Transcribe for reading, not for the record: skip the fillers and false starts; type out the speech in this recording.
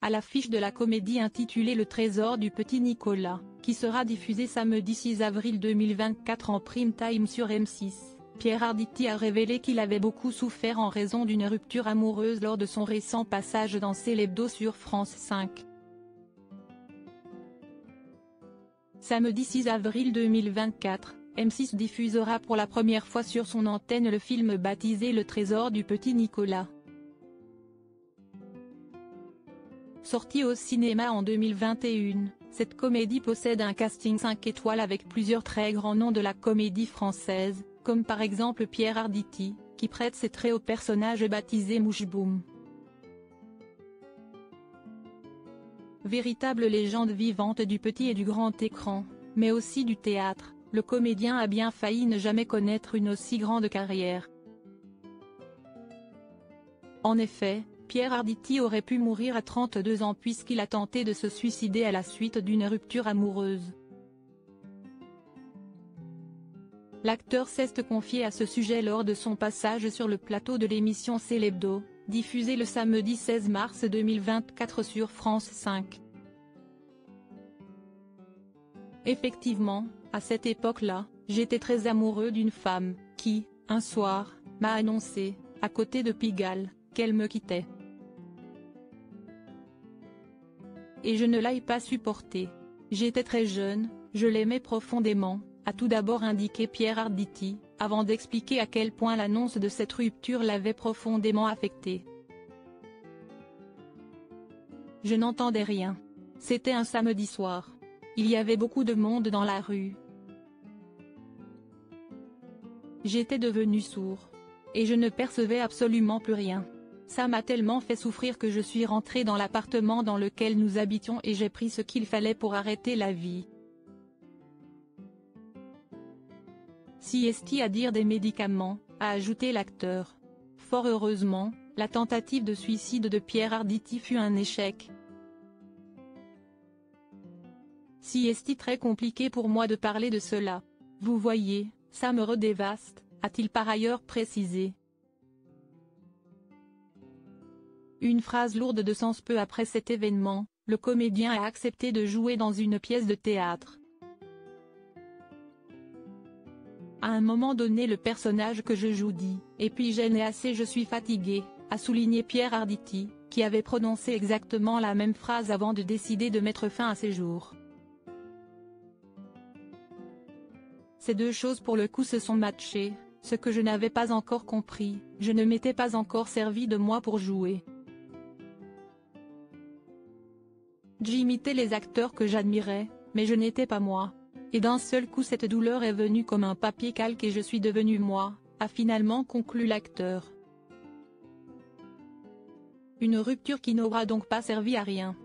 à l'affiche de la comédie intitulée Le Trésor du petit Nicolas, qui sera diffusée samedi 6 avril 2024 en prime time sur M6. Pierre Arditi a révélé qu'il avait beaucoup souffert en raison d'une rupture amoureuse lors de son récent passage dans Célébdo sur France 5. Samedi 6 avril 2024, M6 diffusera pour la première fois sur son antenne le film baptisé Le Trésor du petit Nicolas. Sortie au cinéma en 2021, cette comédie possède un casting 5 étoiles avec plusieurs très grands noms de la comédie française, comme par exemple Pierre Arditi, qui prête ses traits au personnage baptisé Mouchboum. Véritable légende vivante du petit et du grand écran, mais aussi du théâtre, le comédien a bien failli ne jamais connaître une aussi grande carrière. En effet, Pierre Arditi aurait pu mourir à 32 ans puisqu'il a tenté de se suicider à la suite d'une rupture amoureuse. L'acteur s'est confié à ce sujet lors de son passage sur le plateau de l'émission Célébdo, diffusée le samedi 16 mars 2024 sur France 5. Effectivement, à cette époque-là, j'étais très amoureux d'une femme, qui, un soir, m'a annoncé, à côté de Pigalle, qu'elle me quittait. Et je ne l'ai pas supporté. J'étais très jeune, je l'aimais profondément, a tout d'abord indiqué Pierre Arditi, avant d'expliquer à quel point l'annonce de cette rupture l'avait profondément affecté. Je n'entendais rien. C'était un samedi soir. Il y avait beaucoup de monde dans la rue. J'étais devenu sourd. Et je ne percevais absolument plus rien. Ça m'a tellement fait souffrir que je suis rentré dans l'appartement dans lequel nous habitions et j'ai pris ce qu'il fallait pour arrêter la vie. Si est-il à dire des médicaments, a ajouté l'acteur. Fort heureusement, la tentative de suicide de Pierre Arditi fut un échec. Si est-il très compliqué pour moi de parler de cela. Vous voyez, ça me redévaste, a-t-il par ailleurs précisé. Une phrase lourde de sens peu après cet événement, le comédien a accepté de jouer dans une pièce de théâtre. À un moment donné le personnage que je joue dit « Et puis j'en ai assez, je suis fatigué », a souligné Pierre Arditi, qui avait prononcé exactement la même phrase avant de décider de mettre fin à ses jours. Ces deux choses pour le coup se sont matchées, ce que je n'avais pas encore compris, je ne m'étais pas encore servi de moi pour jouer. J'imitais les acteurs que j'admirais, mais je n'étais pas moi. Et d'un seul coup cette douleur est venue comme un papier calque et je suis devenu moi, a finalement conclu l'acteur. Une rupture qui n'aura donc pas servi à rien.